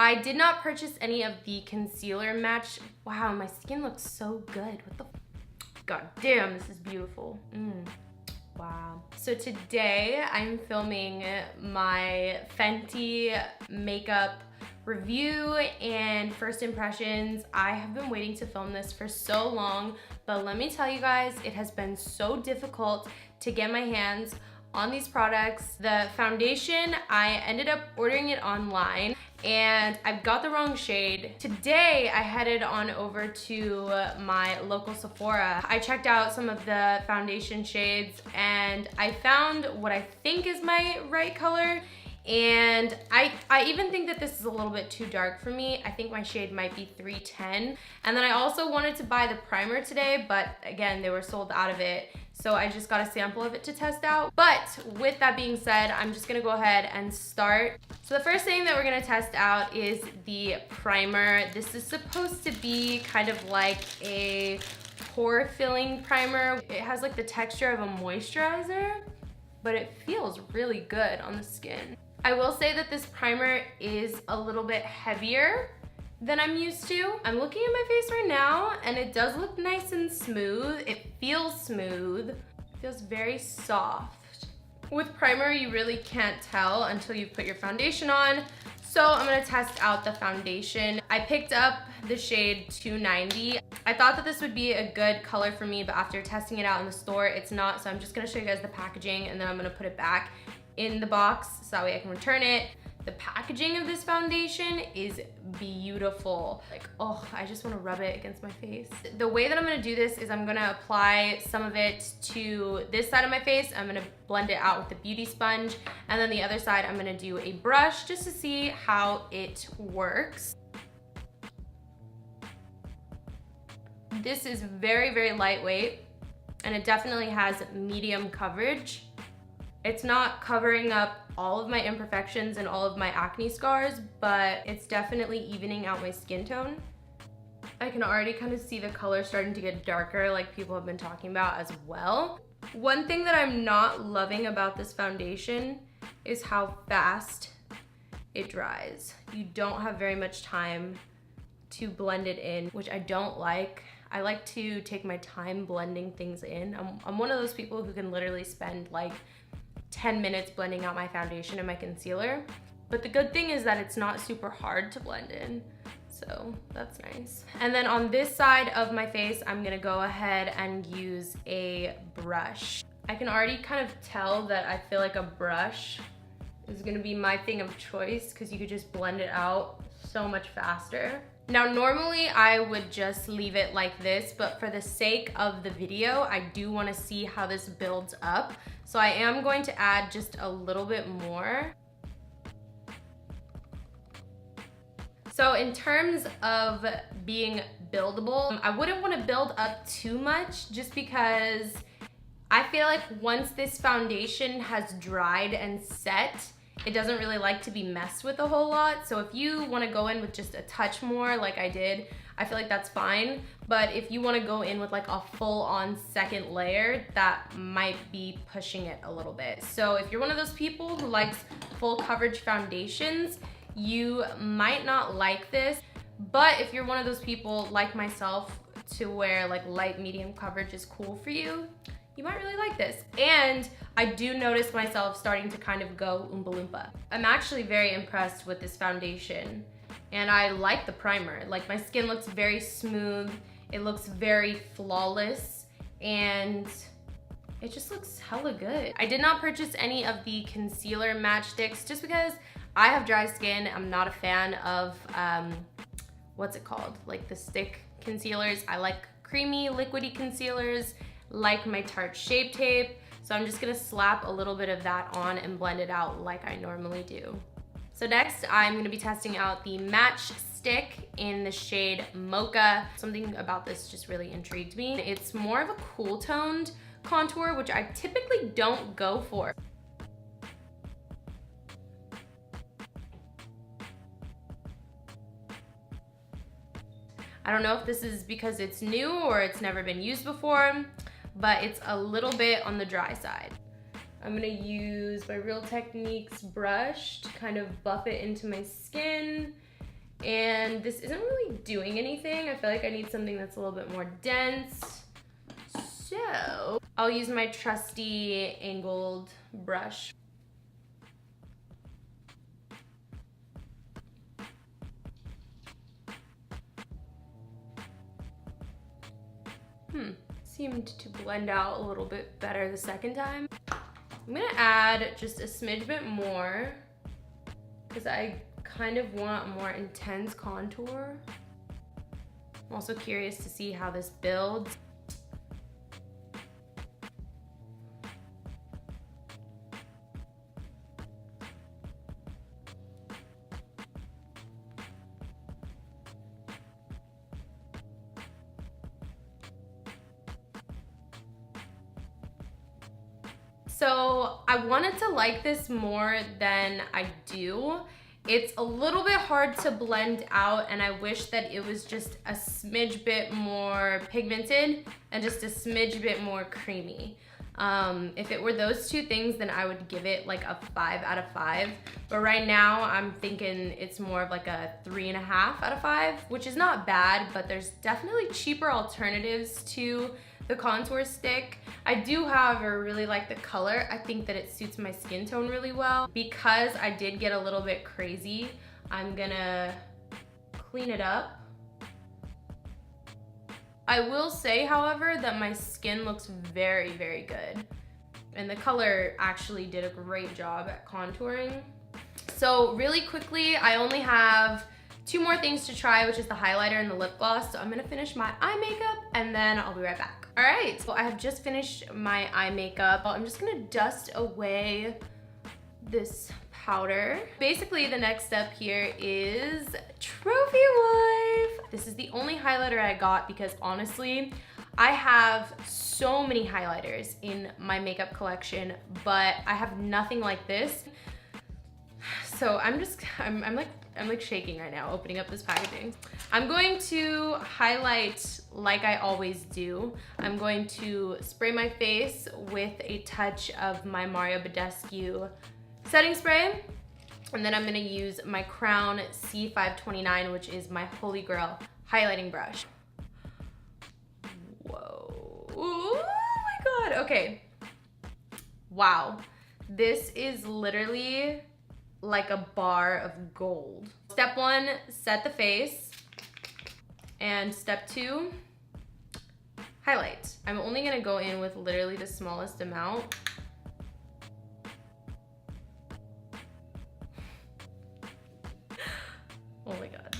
I did not purchase any of the concealer match. Wow, my skin looks so good. What the God damn, this is beautiful. Wow. So today I'm filming my Fenty makeup review and first impressions. I have been waiting to film this for so long, but let me tell you guys, it has been so difficult to get my hands on these products. The foundation, I ended up ordering it online and I've got the wrong shade. Today, I headed on over to my local Sephora. I checked out some of the foundation shades and I found what I think is my right color. And I even think that this is a little bit too dark for me. I think my shade might be 310. And then I also wanted to buy the primer today, but again, they were sold out of it. So I just got a sample of it to test out. But with that being said, I'm just gonna go ahead and start. So the first thing that we're gonna test out is the primer. This is supposed to be kind of like a pore filling primer. It has like the texture of a moisturizer, but it feels really good on the skin. I will say that this primer is a little bit heavier than I'm used to. I'm looking at my face right now and it does look nice and smooth. It feels smooth. It feels very soft. With primer, you really can't tell until you put your foundation on. So I'm gonna test out the foundation. I picked up the shade 290. I thought that this would be a good color for me, but after testing it out in the store, it's not. So I'm just gonna show you guys the packaging and then I'm gonna put it back in the box so that way I can return it. The packaging of this foundation is beautiful. Like, oh, I just wanna rub it against my face. The way that I'm gonna do this is I'm gonna apply some of it to this side of my face. I'm gonna blend it out with the beauty sponge. And then the other side, I'm gonna do a brush just to see how it works. This is very, very lightweight and it definitely has medium coverage. It's not covering up all of my imperfections and all of my acne scars, but it's definitely evening out my skin tone. I can already kind of see the color starting to get darker like people have been talking about as well. One thing that I'm not loving about this foundation is how fast it dries. You don't have very much time to blend it in, which I don't like. I like to take my time blending things in. I'm one of those people who can literally spend like 10 minutes blending out my foundation and my concealer. But the good thing is that it's not super hard to blend in. So that's nice. And then on this side of my face, I'm gonna go ahead and use a brush. I can already kind of tell that I feel like a brush is gonna be my thing of choice because you could just blend it out so much faster. Now, normally I would just leave it like this, but for the sake of the video, I do wanna see how this builds up. So I am going to add just a little bit more. So in terms of being buildable, I wouldn't wanna build up too much just because I feel like once this foundation has dried and set, it doesn't really like to be messed with a whole lot. So if you wanna go in with just a touch more like I did, I feel like that's fine. But if you wanna go in with like a full-on second layer, that might be pushing it a little bit. So if you're one of those people who likes full coverage foundations, you might not like this. But if you're one of those people like myself to where like light medium coverage is cool for you, you might really like this. And I do notice myself starting to kind of go Oompa Loompa. I'm actually very impressed with this foundation and I like the primer. Like my skin looks very smooth, it looks very flawless, and it just looks hella good. I did not purchase any of the concealer matchsticks just because I have dry skin. I'm not a fan of, what's it called? Like the stick concealers. I like creamy, liquidy concealers, like my Tarte Shape Tape. So I'm just gonna slap a little bit of that on and blend it out like I normally do. So next, I'm gonna be testing out the Match Stick in the shade Mocha. Something about this just really intrigued me. It's more of a cool toned contour, which I typically don't go for. I don't know if this is because it's new or it's never been used before, but it's a little bit on the dry side. I'm gonna use my Real Techniques brush to kind of buff it into my skin And this isn't really doing anything. I feel like I need something that's a little bit more dense. So I'll use my trusty angled brush. Seemed to blend out a little bit better the second time. I'm gonna add just a smidge bit more because I kind of want a more intense contour. I'm also curious to see how this builds. So I wanted to like this more than I do. It's a little bit hard to blend out, and I wish that it was just a smidge bit more pigmented and just a smidge bit more creamy. If it were those two things, then I would give it like a 5 out of 5. But right now I'm thinking it's more of like a 3.5 out of 5, which is not bad, but there's definitely cheaper alternatives to the contour stick. I do, however, really like the color. I think that it suits my skin tone really well. Because I did get a little bit crazy, I'm gonna clean it up. I will say, however, that my skin looks very, very good. And the color actually did a great job at contouring. So really quickly, I only have 2 more things to try, which is the highlighter and the lip gloss. So I'm gonna finish my eye makeup and then I'll be right back. All right, so I have just finished my eye makeup. I'm just gonna dust away this powder. Basically, the next step here is Trophy Wife. This is the only highlighter I got because honestly, I have so many highlighters in my makeup collection, but I have nothing like this. So I'm like shaking right now opening up this packaging. I'm going to highlight like I always do. I'm going to spray my face with a touch of my Mario Badescu setting spray. And then I'm gonna use my Crown C529, which is my holy grail highlighting brush. Whoa, oh my God, okay. Wow, this is literally like a bar of gold. Step 1, set the face. And step 2, highlight. I'm only gonna go in with literally the smallest amount. Oh my God.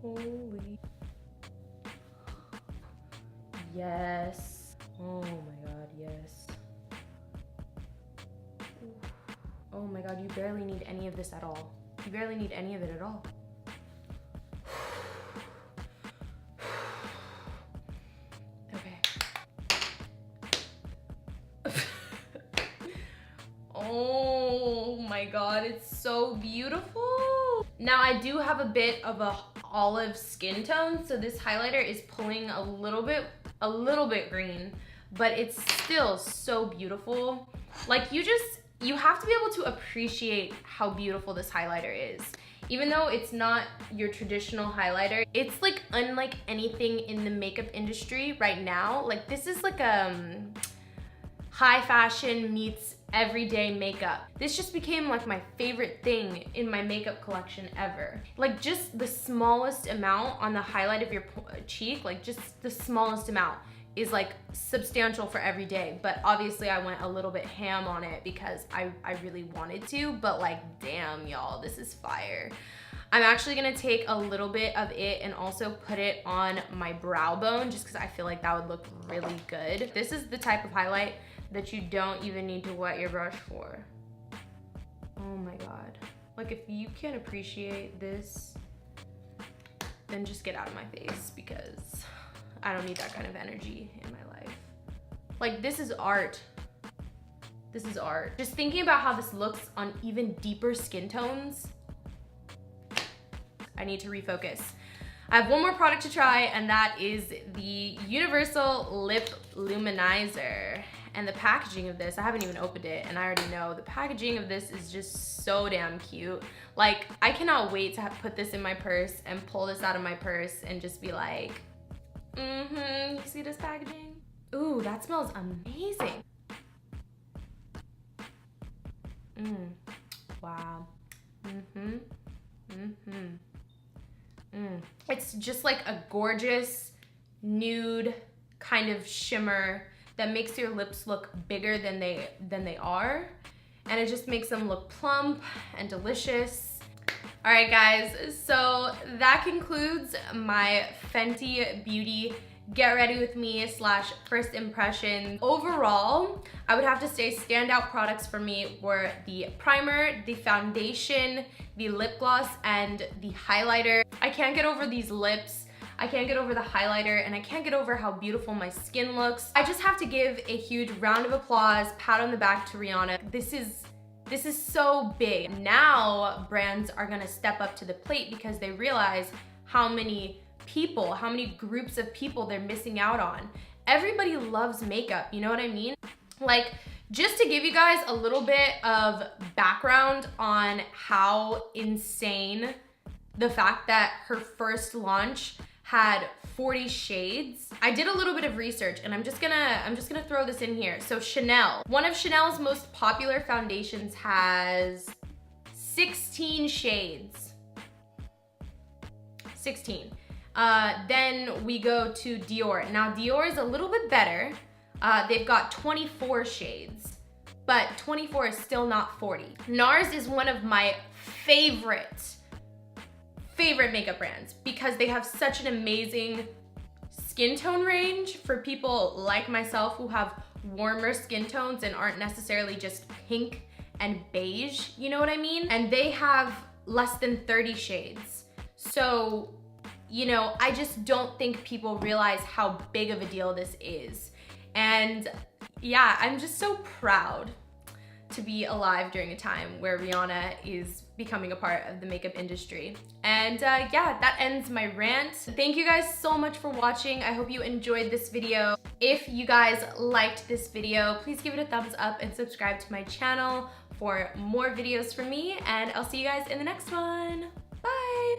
Holy. Yes. Oh my God, yes. Oh my God, you barely need any of this at all. You barely need any of it at all. Okay. Oh my God, it's so beautiful. Now I do have a bit of a olive skin tone, so this highlighter is pulling a little bit green, but it's still so beautiful. Like you have to be able to appreciate how beautiful this highlighter is. Even though it's not your traditional highlighter, it's like unlike anything in the makeup industry right now. Like this is like high fashion meets everyday makeup. This just became like my favorite thing in my makeup collection ever. Like just the smallest amount on the highlight of your cheek, like just the smallest amount is like substantial for every day. But obviously I went a little bit ham on it because I really wanted to, but like, damn y'all, this is fire. I'm actually gonna take a little bit of it and also put it on my brow bone just because I feel like that would look really good. This is the type of highlight that you don't even need to wet your brush for. Oh my God. Like if you can't appreciate this, then just get out of my face because I don't need that kind of energy in my life. Like this is art. This is art. Just thinking about how this looks on even deeper skin tones, I need to refocus. I have one more product to try, and that is the Universal Lip Luminizer. And the packaging of this, I haven't even opened it, and I already know the packaging of this is just so damn cute. Like, I cannot wait to put this in my purse and pull this out of my purse and just be like, you see this packaging? Ooh, that smells amazing. Wow. It's just like a gorgeous nude kind of shimmer that makes your lips look bigger than they are, and it just makes them look plump and delicious. All right, guys, so that concludes my Fenty Beauty Get Ready With Me / first impression. Overall, I would have to say standout products for me were the primer, the foundation, the lip gloss, and the highlighter. I can't get over these lips. I can't get over the highlighter, and I can't get over how beautiful my skin looks. I just have to give a huge round of applause, pat on the back to Rihanna. This is so big. Now brands are gonna step up to the plate because they realize how many people, how many groups of people they're missing out on. Everybody loves makeup, you know what I mean? Like, just to give you guys a little bit of background on how insane the fact that her first launch had 40 shades. I did a little bit of research, and I'm just gonna throw this in here. So Chanel, one of Chanel's most popular foundations, has 16 shades. 16. Then we go to Dior. Now Dior is a little bit better. They've got 24 shades, but 24 is still not 40. NARS is one of my favorite makeup brands because they have such an amazing skin tone range for people like myself who have warmer skin tones and aren't necessarily just pink and beige, you know what I mean? And they have less than 30 shades. So, you know, I just don't think people realize how big of a deal this is. And yeah, I'm just so proud to be alive during a time where Rihanna is becoming a part of the makeup industry. And yeah, that ends my rant. Thank you guys so much for watching. I hope you enjoyed this video. If you guys liked this video, please give it a thumbs up and subscribe to my channel for more videos from me, and I'll see you guys in the next one. Bye.